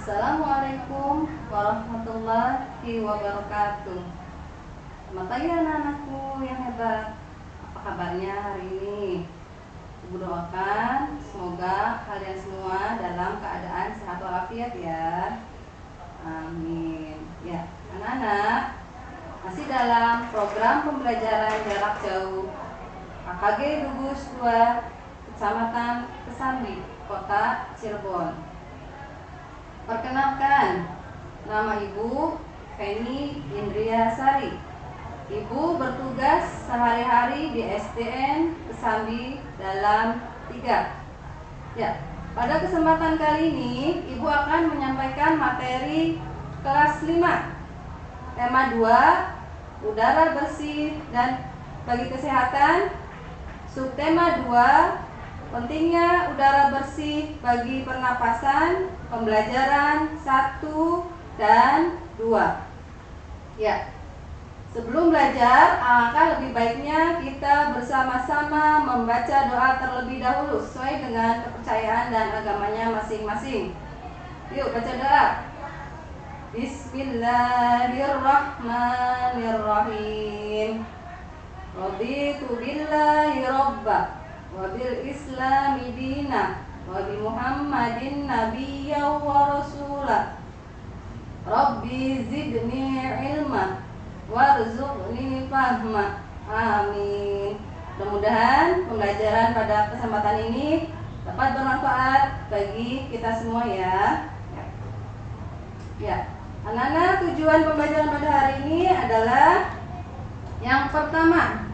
Assalamualaikum warahmatullahi wabarakatuh. Selamat pagi anak-anakku yang hebat. Apa kabarnya hari ini? Ibu doakan semoga kalian semua dalam keadaan sehat walafiat ya. Amin. Ya, anak-anak masih dalam program pembelajaran jarak jauh KKG Dugus 2 Kecamatan Kesambi, Kota Cirebon. Perkenalkan, nama Ibu Feni Indriasari. Ibu bertugas sehari-hari di SDN Kesambi dalam 3. Ya, pada kesempatan kali ini Ibu akan menyampaikan materi kelas 5. Tema 2, udara bersih dan bagi kesehatan. Subtema 2, pentingnya udara bersih bagi pernapasan, pembelajaran 1 dan 2. Ya, sebelum belajar, alangkah lebih baiknya kita bersama-sama membaca doa terlebih dahulu sesuai dengan kepercayaan dan agamanya masing-masing. Yuk baca doa. Bismillahirrahmanirrahim. Raditu billahi robba wabil islami dina wabi muhammadin nabiyya wa rasulah. Rabbi zidni ilma warzuqni fahma. Amin. Mudah-mudahan pembelajaran pada kesempatan ini dapat bermanfaat bagi kita semua ya. Ya, anak-anak, tujuan pembelajaran pada hari ini adalah yang pertama,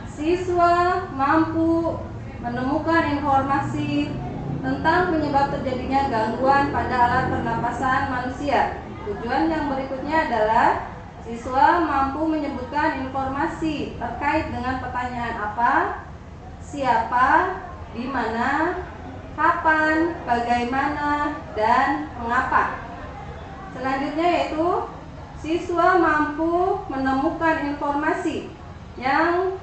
siswa mampu menemukan informasi tentang penyebab terjadinya gangguan pada alat pernapasan manusia. Tujuan yang berikutnya adalah siswa mampu menyebutkan informasi terkait dengan pertanyaan apa, siapa, di mana, kapan, bagaimana, dan mengapa. Selanjutnya yaitu siswa mampu menemukan informasi yang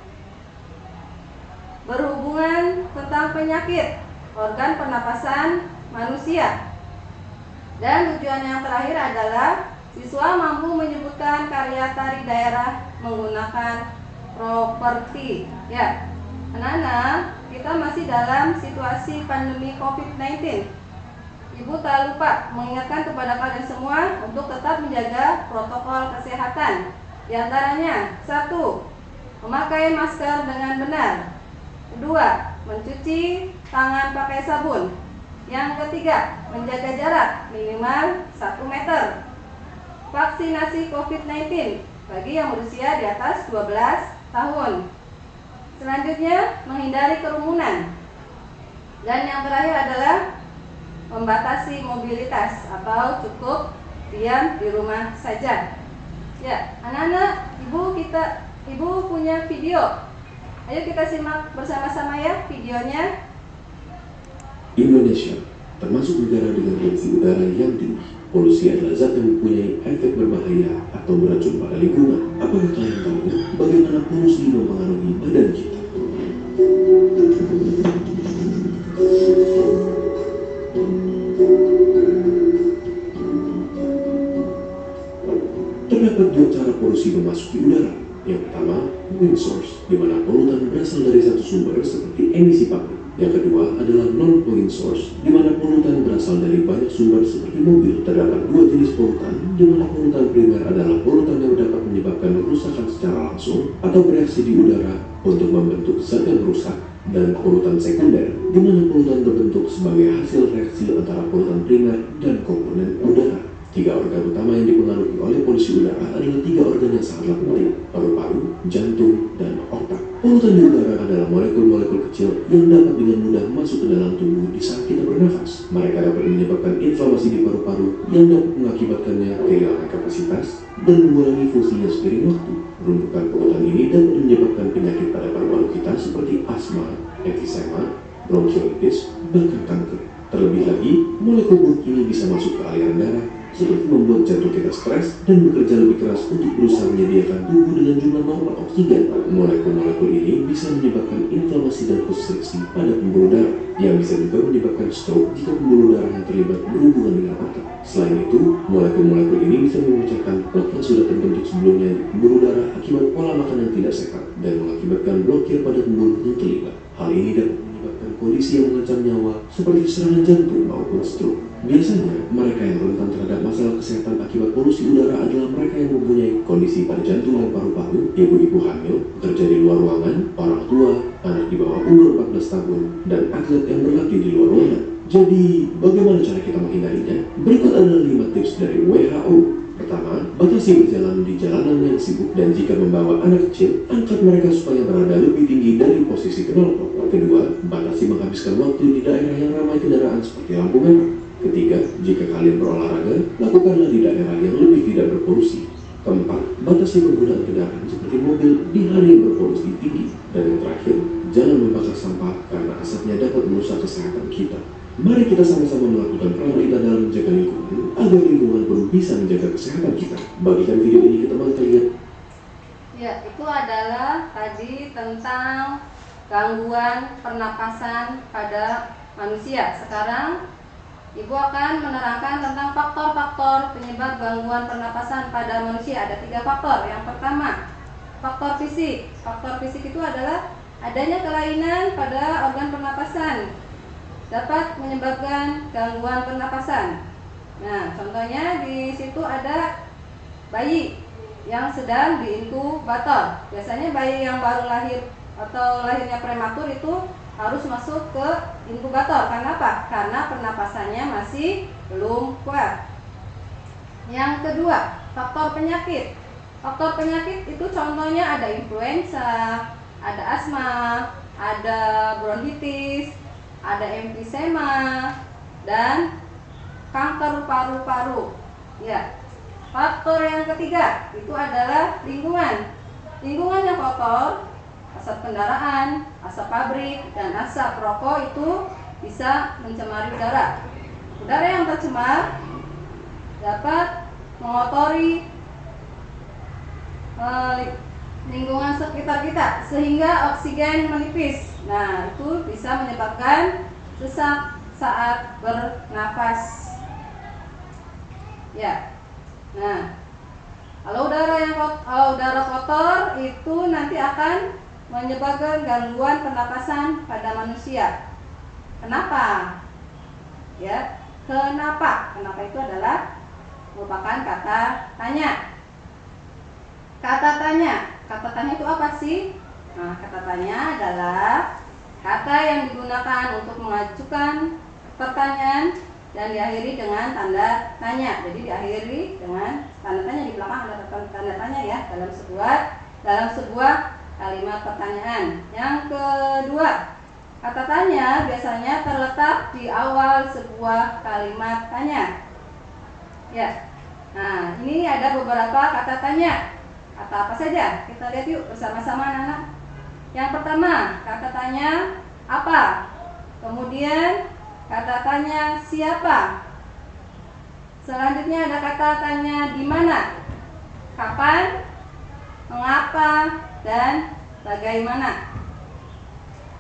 berhubungan tentang penyakit organ pernapasan manusia. Dan tujuan yang terakhir adalah siswa mampu menyebutkan karya tari daerah menggunakan properti. Ya, anak-anak, kita masih dalam situasi pandemi COVID-19. Ibu tak lupa mengingatkan kepada kalian semua untuk tetap menjaga protokol kesehatan. Di antaranya, 1. Memakai masker dengan benar. 2. Mencuci tangan pakai sabun. Yang ketiga, menjaga jarak minimal 1 meter. Vaksinasi COVID-19 bagi yang berusia di atas 12 tahun. Selanjutnya, menghindari kerumunan. Dan yang terakhir adalah membatasi mobilitas atau cukup diam di rumah saja. Ya, anak-anak, ibu punya video. Ayo kita simak bersama-sama ya videonya. Indonesia termasuk negara dengan polusi udara yang tinggi. Polusi adalah zat yang mempunyai efek berbahaya atau beracun pada lingkungan. Apakah kalian tahu bagaimana polusi mempengaruhi badan kita? Terdapat 2 cara polusi memasuki udara. Yang pertama, wind source, di mana polutan berasal dari satu sumber seperti emisi pabrik. Yang kedua adalah non-point source, di mana polutan berasal dari banyak sumber seperti mobil. Terdapat 2 jenis polutan, di mana polutan primer adalah polutan yang dapat menyebabkan kerusakan secara langsung atau bereaksi di udara untuk membentuk zat yang rusak, dan polutan sekunder, di mana polutan terbentuk sebagai hasil reaksi antara polutan primer dan komponen udara. 3 organ utama yang dipengaruhi oleh polusi udara adalah 3 organ yang sangatlah penting: paru-paru, jantung, dan otak. Polutan di udara adalah molekul-molekul kecil yang dapat dengan mudah masuk ke dalam tubuh di saat kita bernafas. Mereka dapat menyebabkan inflamasi di paru-paru yang dapat mengakibatkannya kehilangan kapasitas dan mengurangi fungsinya seiring waktu. Penumpukan polutan ini dapat menyebabkan penyakit pada paru-paru kita seperti asma, emfisema, bronkiolitis, bahkan kanker. Terlebih lagi, molekul buruk ini bisa masuk ke aliran darah, seperti membuat jantung kita stres dan bekerja lebih keras untuk berusaha menyediakan tubuh dengan jumlah normal oksigen. Molekul-molekul ini bisa menyebabkan inflamasi dan konstriksi pada pembuluh darah, yang bisa juga menyebabkan stroke jika pembuluh darah yang terlibat berhubungan dengan otak. Selain itu, molekul-molekul ini bisa memecahkan plak yang sudah terbentuk sebelumnya di pembuluh darah akibat pola makan yang tidak sehat dan mengakibatkan blokir pada pembuluh yang terlibat. Hal ini dapat menyebabkan kondisi yang mengancam nyawa seperti serangan jantung maupun stroke. Biasanya, mereka yang rentan terhadap masalah kesehatan akibat polusi udara adalah mereka yang mempunyai kondisi pada jantung dan paru-paru, ibu-ibu hamil, bekerja di luar ruangan, orang tua, anak di bawah umur 14 tahun, dan atlet yang berlatih di luar ruangan. Jadi, bagaimana cara kita menghindarinya? Berikut adalah 5 tips dari WHO. Pertama, batasi berjalan di jalanan yang sibuk dan jika membawa anak kecil, angkat mereka supaya berada lebih tinggi dari posisi knalpot. Kedua, batasi menghabiskan waktu di daerah yang ramai kendaraan seperti lampu merah. Ketiga, jika kalian berolahraga, lakukanlah di daerah yang lebih tidak berpolusi. Keempat, batasi penggunaan kendaraan seperti mobil di hari yang berpolusi tinggi. Dan yang terakhir, jangan membakar sampah karena asapnya dapat merusak kesehatan kita. Mari kita sama-sama melakukan peran kita dalam menjaga lingkungan, agar lingkungan pun bisa menjaga kesehatan kita. Bagikan video ini ke teman kalian. Ya, itu adalah tadi tentang gangguan pernapasan pada manusia. Sekarang Ibu akan menerangkan tentang faktor-faktor penyebab gangguan pernapasan pada manusia. Ada 3 faktor. Yang pertama, faktor fisik. Faktor fisik itu adalah adanya kelainan pada organ pernapasan dapat menyebabkan gangguan pernapasan. Nah, contohnya di situ ada bayi yang sedang diinkubator. Biasanya bayi yang baru lahir atau lahirnya prematur itu harus masuk ke inkubator. Karena apa? Karena pernapasannya masih belum kuat. Yang kedua, faktor penyakit. Faktor penyakit itu contohnya ada influenza, ada asma, ada bronkitis, ada emfisema, dan kanker paru-paru. Ya. Faktor yang ketiga itu adalah lingkungan. Lingkungan yang kotor, asap kendaraan, asap pabrik, dan asap rokok itu bisa mencemari udara. Udara yang tercemar dapat mengotori lingkungan sekitar kita sehingga oksigen menipis. Nah, itu bisa menyebabkan sesak saat bernafas. Ya. Nah, kalau udara kotor itu nanti akan menyebabkan gangguan pernapasan pada manusia. Kenapa? Ya, kenapa? Kenapa itu adalah merupakan kata tanya. Kata tanya. Kata tanya itu apa sih? Nah, kata tanya adalah kata yang digunakan untuk mengajukan pertanyaan dan diakhiri dengan tanda tanya. Jadi diakhiri dengan tanda tanya, di belakang ada tanda tanya ya dalam sebuah kalimat pertanyaan. Yang kedua, kata tanya biasanya terletak di awal sebuah kalimat tanya. Ya. Nah, ini ada beberapa kata tanya. Kata apa saja? Kita lihat yuk bersama-sama anak-anak. Yang pertama, kata tanya apa? Kemudian kata tanya siapa? Selanjutnya ada kata tanya di mana, kapan, mengapa, dan bagaimana.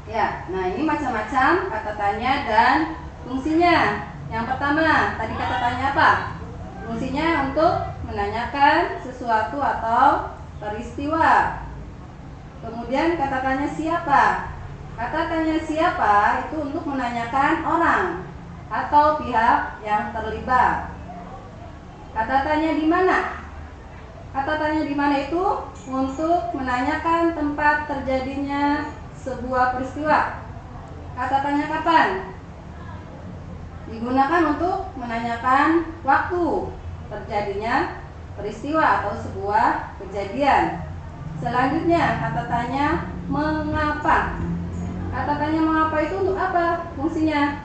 Ya, nah ini macam-macam kata tanya dan fungsinya. Yang pertama, tadi kata tanya apa? Fungsinya untuk menanyakan sesuatu atau peristiwa. Kemudian kata tanya siapa? Kata tanya siapa itu untuk menanyakan orang atau pihak yang terlibat. Kata tanya di mana? Kata tanya di mana itu untuk menanyakan tempat terjadinya sebuah peristiwa. Kata tanya kapan? Digunakan untuk menanyakan waktu terjadinya peristiwa atau sebuah kejadian. Selanjutnya kata tanya mengapa. Kata tanya mengapa itu untuk apa fungsinya?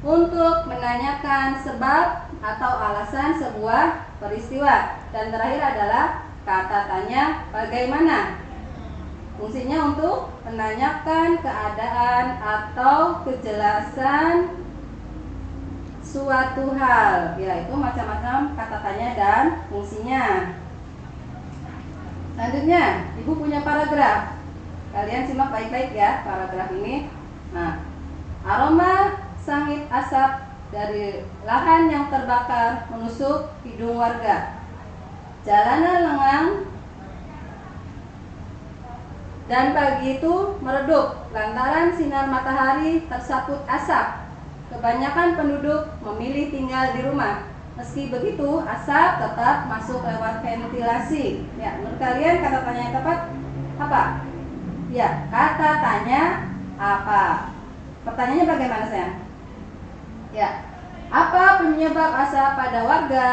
Untuk menanyakan sebab atau alasan sebuah peristiwa. Dan terakhir adalah kata tanya bagaimana. Fungsinya untuk menanyakan keadaan atau kejelasan suatu hal. Ya, itu macam-macam kata tanya dan fungsinya. Selanjutnya, Ibu punya paragraf. Kalian simak baik-baik ya paragraf ini. Nah, aroma sangit asap dari lahan yang terbakar menusuk hidung warga. Jalanan lengang dan pagi itu meredup lantaran sinar matahari tersaput asap. Kebanyakan penduduk memilih tinggal di rumah. Meski begitu, asap tetap masuk lewat ventilasi. Ya, menurut kalian kata tanya yang tepat apa? Ya, kata tanya apa? Pertanyaannya bagaimana, sayang? Ya, apa penyebab asap pada warga?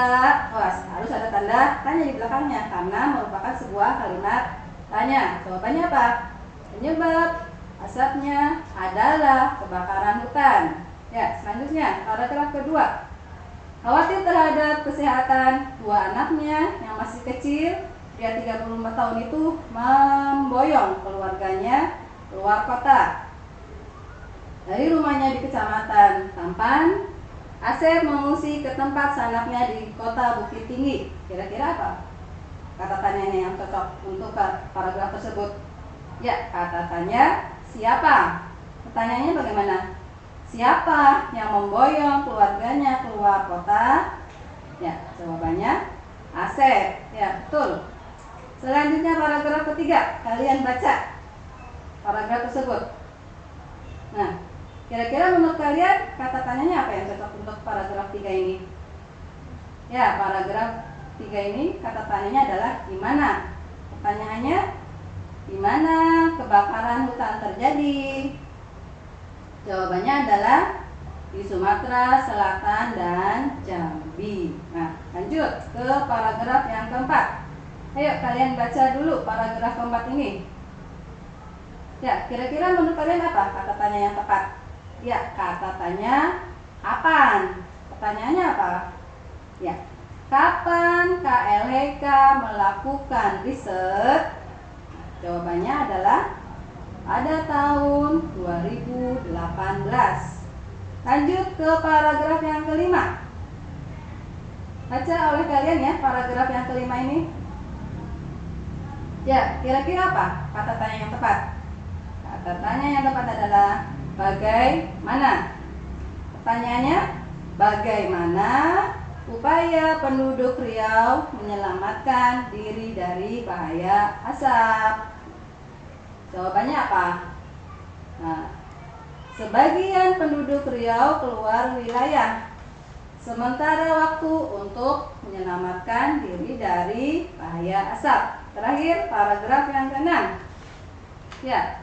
Wah, harus ada tanda tanya di belakangnya karena merupakan sebuah kalimat tanya. Jawabannya apa? Penyebab asapnya adalah kebakaran hutan. Ya, selanjutnya paragraf kedua. Khawatir terhadap kesehatan dua anaknya yang masih kecil, pria 35 tahun itu memboyong keluarganya keluar kota. Dari rumahnya di Kecamatan Tampan, Asep mengungsi ke tempat sanaknya di kota Bukit Tinggi. Kira-kira apa kata tanyanya yang cocok untuk paragraf tersebut? Ya, kata tanya siapa? Pertanyaannya bagaimana? Siapa yang memboyong keluarganya keluar kota? Ya, jawabannya Asep. Ya, betul. Selanjutnya paragraf ketiga, kalian baca paragraf tersebut. Nah, kira-kira menurut kalian kata tanyanya apa yang cocok untuk paragraf 3 ini? Ya, paragraf 3 ini kata tanyanya adalah di mana? Pertanyaannya, di mana kebakaran hutan terjadi? Jawabannya adalah di Sumatera Selatan dan Jambi. Nah, lanjut ke paragraf yang keempat. Ayo kalian baca dulu paragraf keempat ini. Ya, kira-kira menurut kalian apa kata tanya yang tepat? Ya, kata tanya kapan? Pertanyaannya apa? Ya, kapan KLHK melakukan riset? Jawabannya adalah pada tahun 2018. Lanjut ke paragraf yang kelima. Baca oleh kalian ya paragraf yang kelima ini. Ya, kira-kira apa kata tanya yang tepat? Kata tanya yang tepat adalah bagaimana? Pertanyaannya, bagaimana upaya penduduk Riau menyelamatkan diri dari bahaya asap? Jawabannya apa? Nah, sebagian penduduk Riau keluar wilayah sementara waktu untuk menyelamatkan diri dari bahaya asap. Terakhir, paragraf yang ke-6. Ya,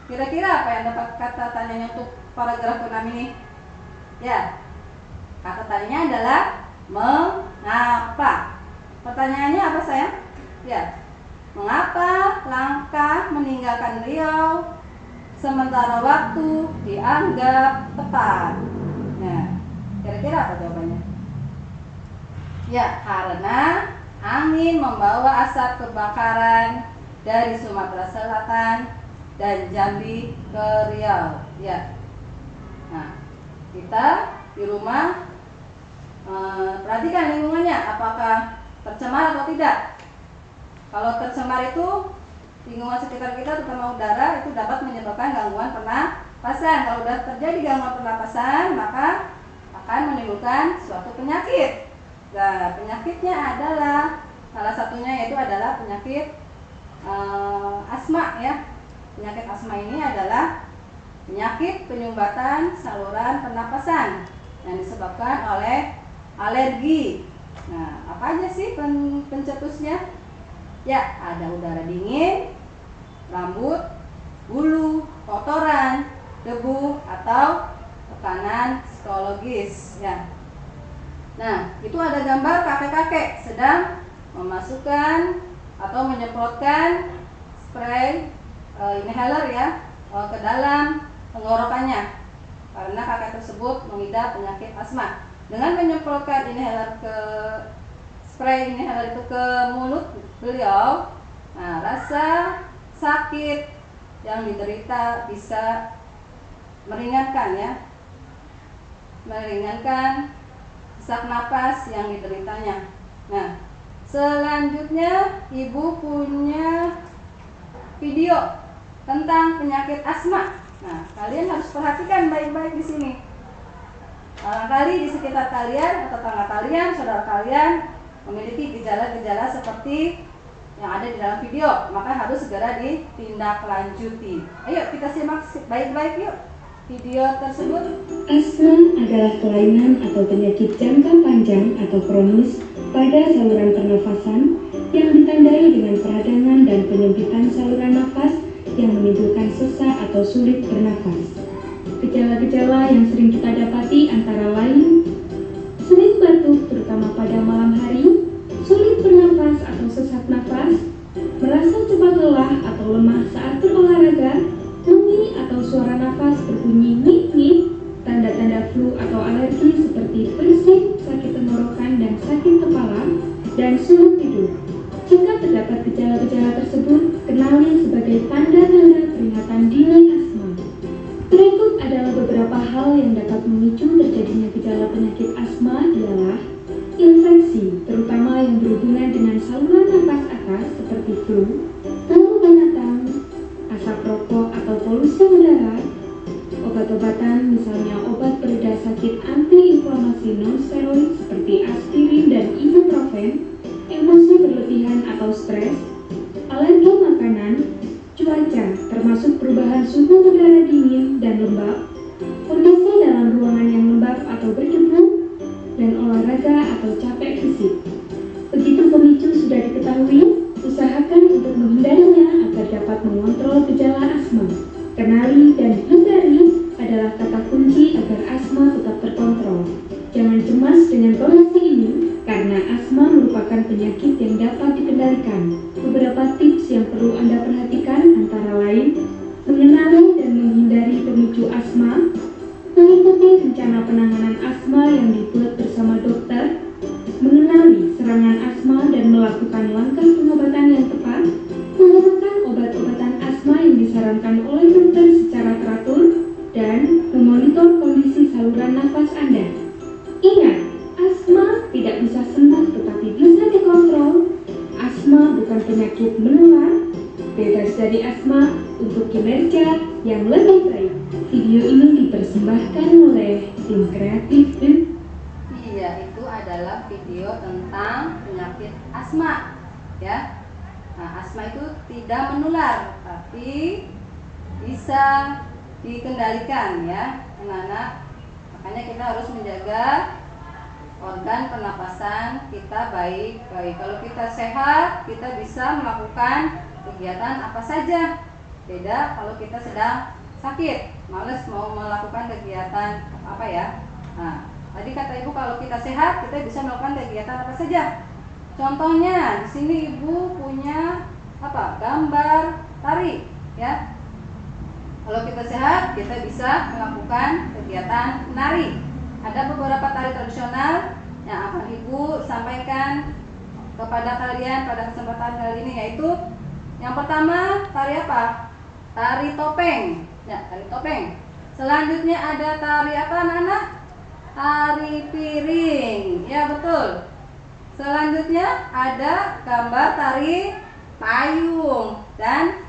kira-kira apa yang dapat kata tanyanya untuk paragraf ke-6 ini? Ya, kata tanyanya adalah mengapa. Pertanyaannya apa, sayang? Ya, mengapa langkah meninggalkan Riau sementara waktu dianggap tepat? Nah, kira-kira apa jawabannya? Ya, karena angin membawa asap kebakaran dari Sumatera Selatan dan Jambi ke Riau. Ya. Nah, kita di rumah perhatikan lingkungannya, apakah tercemar atau tidak. Kalau tercemar itu lingkungan sekitar kita, terutama udara, itu dapat menyebabkan gangguan pernapasan. Kalau sudah terjadi gangguan pernapasan, maka akan menimbulkan suatu penyakit. Nah, penyakitnya adalah salah satunya yaitu adalah penyakit asma ya. Penyakit asma ini adalah penyakit penyumbatan saluran pernapasan yang disebabkan oleh alergi. Nah, apa aja sih pencetusnya? Ya, ada udara dingin, rambut, bulu, kotoran, debu, atau tekanan psikologis ya. Nah, itu ada gambar kakek-kakek sedang memasukkan atau menyemprotkan spray inhaler ya ke dalam tenggorokannya karena kakek tersebut mengidap penyakit asma. Dengan menyemprotkan spray inhaler itu ke mulut beliau, nah, rasa sakit yang diderita bisa meringankan ya, meringankan sesak napas yang dideritanya. Nah, selanjutnya ibu punya video tentang penyakit asma. Nah, kalian harus perhatikan baik-baik di sini. Barangkali di sekitar kalian atau tetangga kalian, saudara kalian memiliki gejala-gejala seperti yang ada di dalam video, maka harus segera ditindaklanjuti. Ayo kita simak baik-baik yuk video tersebut. Asma adalah kelainan atau penyakit jangka panjang atau kronis pada saluran pernafasan yang ditandai dengan peradangan dan penyempitan saluran nafas yang menimbulkan sesak atau sulit bernafas. Gejala-gejala yang sering kita dapati antara lain sulit batuk terutama pada malam hari, sulit bernafas atau sesak nafas, merasa cepat lelah atau lemah saat berolahraga, bunyi atau suara nafas berbunyi nyip-nyip, tanda-tanda flu atau alergi seperti bersin, sakit tenggorokan dan sakit kepala, dan sulit tidur. Jika terdapat gejala-gejala tersebut, kenali sebagai tanda-tanda peringatan dini asma. Berikut adalah beberapa hal yang dapat memicu terjadinya gejala penyakit asma ialah infeksi, terutama yang berhubungan dengan saluran nafas atas seperti flu, binatang, asap rokok atau polusi udara, obat-obatan misalnya obat pereda sakit antiinflamasi non-steroid seperti aspirin dan ibuprofen, emosi berlebihan atau stres, alergi makanan, cuaca termasuk perubahan suhu udara dingin dan lembab, kondisi dalam ruangan yang lembab atau berdebu, dan olahraga atau capek fisik. Begitu pemicu sudah diketahui, usahakan untuk menghindarinya agar dapat mengontrol gejala asma. Kenali dan hindari adalah kata kunci agar asma tetap terkontrol. Jangan cemas dengan kondisi ini, karena asma merupakan penyakit yang dapat dikendalikan. Beberapa tips yang perlu Anda perhatikan antara lain, mengenali dan menghindari pemicu asma, mengikuti rencana penanganan asma yang dibuat bersama dokter, mengenali serangan asma dan melakukan langkah pengobatan yang tepat, menggunakan obat-obatan asma yang disarankan oleh dokter secara teratur, dan memonitor kondisi saluran nafas Anda. Ingat, asma tidak bisa sembuh tetapi bisa dikontrol. Asma bukan penyakit menular. Bebas dari asma untuk kinerja yang lebih baik. Video ini dipersembahkan oleh tim kreatif. Iya, itu adalah video tentang penyakit asma, ya. Nah, asma itu tidak menular, tapi bisa dikendalikan, ya, anak-anak. Makanya kita harus menjaga organ pernapasan kita baik-baik. Kalau kita sehat, kita bisa melakukan kegiatan apa saja. Beda kalau kita sedang sakit, males mau melakukan kegiatan apa ya. Nah, tadi kata ibu kalau kita sehat, kita bisa melakukan kegiatan apa saja. Contohnya, di sini ibu punya apa? Gambar tari, ya. Kalau kita sehat, kita bisa melakukan kegiatan menari. Ada beberapa tari tradisional yang akan ibu sampaikan kepada kalian pada kesempatan kali ini, yaitu yang pertama tari apa? Tari topeng. Ya, tari topeng. Selanjutnya ada tari apa, anak-anak? Tari piring. Ya, betul. Selanjutnya ada gambar tari payung, dan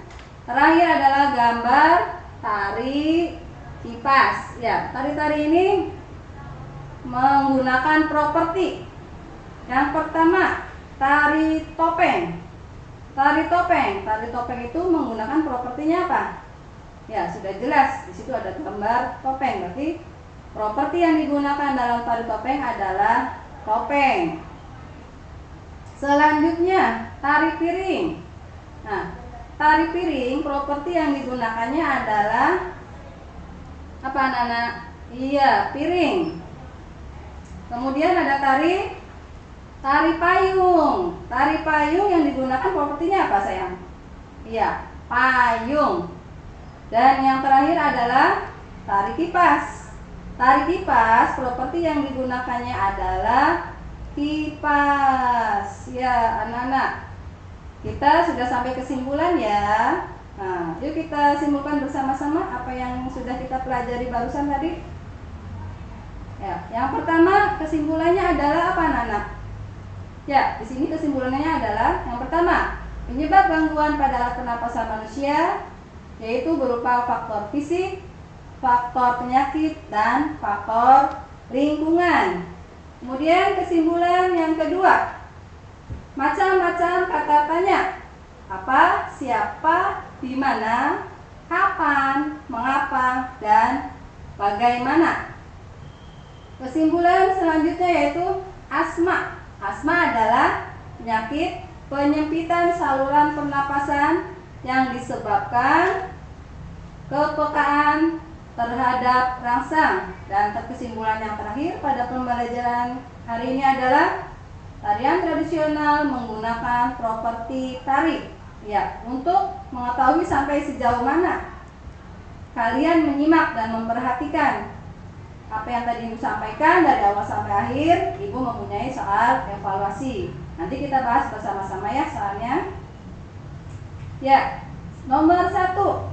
terakhir adalah gambar tari kipas. Ya, tari-tari ini menggunakan properti. Yang pertama, tari topeng. Tari topeng itu menggunakan propertinya apa? Ya, sudah jelas. Di situ ada gambar topeng. Berarti properti yang digunakan dalam tari topeng adalah topeng. Selanjutnya, tari piring. Nah, tari piring properti yang digunakannya adalah apa, anak-anak? Iya, piring. Kemudian ada tari payung. Tari payung yang digunakan propertinya apa, sayang? Iya, payung. Dan yang terakhir adalah tari kipas. Tari kipas properti yang digunakannya adalah kipas. Ya, anak-anak, kita sudah sampai kesimpulan ya. Nah, yuk kita simpulkan bersama-sama apa yang sudah kita pelajari barusan tadi. Ya, yang pertama kesimpulannya adalah apa, anak-anak? Ya, di sini kesimpulannya adalah yang pertama, penyebab gangguan pada alat pernapasan manusia yaitu berupa faktor fisik, faktor penyakit, dan faktor lingkungan. Kemudian kesimpulan yang kedua, macam-macam kata tanya. Apa, siapa, di mana, kapan, mengapa, dan bagaimana. Kesimpulan selanjutnya yaitu asma. Asma adalah penyakit penyempitan saluran pernapasan yang disebabkan kepekaan terhadap rangsang. Dan kesimpulan yang terakhir pada pembelajaran hari ini adalah tarian tradisional menggunakan properti tari. Ya, untuk mengetahui sampai sejauh mana kalian menyimak dan memperhatikan apa yang tadi Ibu sampaikan dari awal sampai akhir, Ibu mempunyai soal evaluasi. Nanti kita bahas bersama-sama ya soalnya. Ya, nomor 1.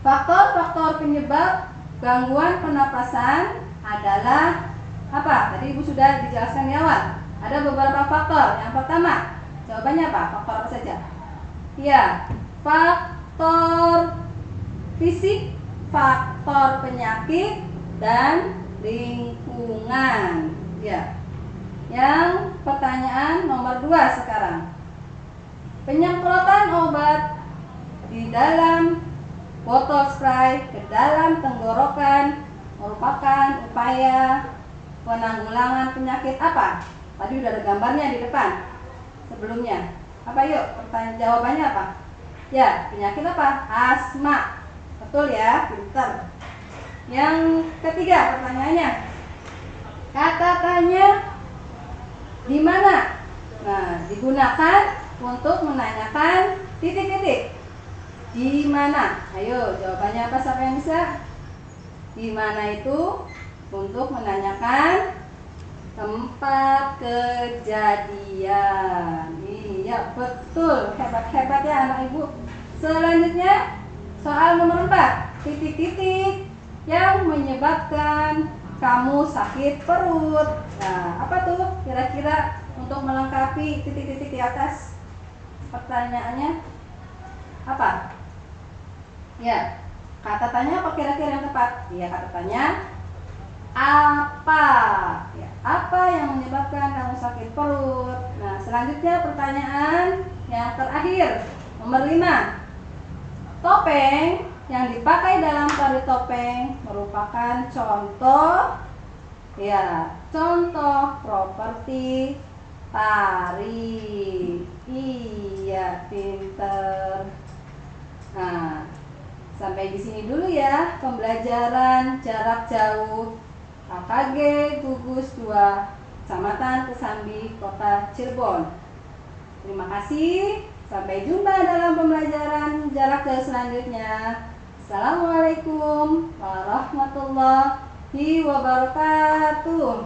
Faktor-faktor penyebab gangguan pernapasan adalah apa? Tadi Ibu sudah dijelaskan di awal. Ada beberapa faktor. Yang pertama, jawabannya apa? Faktor apa saja? Ya, faktor fisik, faktor penyakit, dan lingkungan. Ya. Yang pertanyaan nomor 2 sekarang. Penyemprotan obat di dalam botol spray ke dalam tenggorokan merupakan upaya penanggulangan penyakit apa? Tadi udah ada gambarnya di depan sebelumnya. Apa yuk? Pertanyaan jawabannya apa? Ya, penyakit apa? Asma. Betul ya, pintar. Yang ketiga pertanyaannya, kata tanya di mana? Nah, digunakan untuk menanyakan titik-titik. Di mana? Ayo, jawabannya apa? Siapa yang bisa? Di mana itu untuk menanyakan tempat kejadian. Iya, betul. Hebat-hebat ya anak Ibu. Selanjutnya, soal nomor 4. Titik-titik yang menyebabkan kamu sakit perut. Nah, apa tuh kira-kira untuk melengkapi titik-titik di atas? Pertanyaannya apa? Ya, kata tanya apa kira-kira yang tepat? Iya, kata tanya apa? Ya, apa yang menyebabkan kamu sakit perut? Nah, selanjutnya pertanyaan yang terakhir, nomor 5. Topeng yang dipakai dalam tari topeng merupakan contoh properti tari. Iya, pinter. Nah, sampai di sini dulu ya pembelajaran jarak jauh KKG Gugus 2 Kecamatan Kesambi, Kota Cirebon. Terima kasih. Sampai jumpa dalam pembelajaran jarak jauh selanjutnya. Assalamualaikum warahmatullahi wabarakatuh.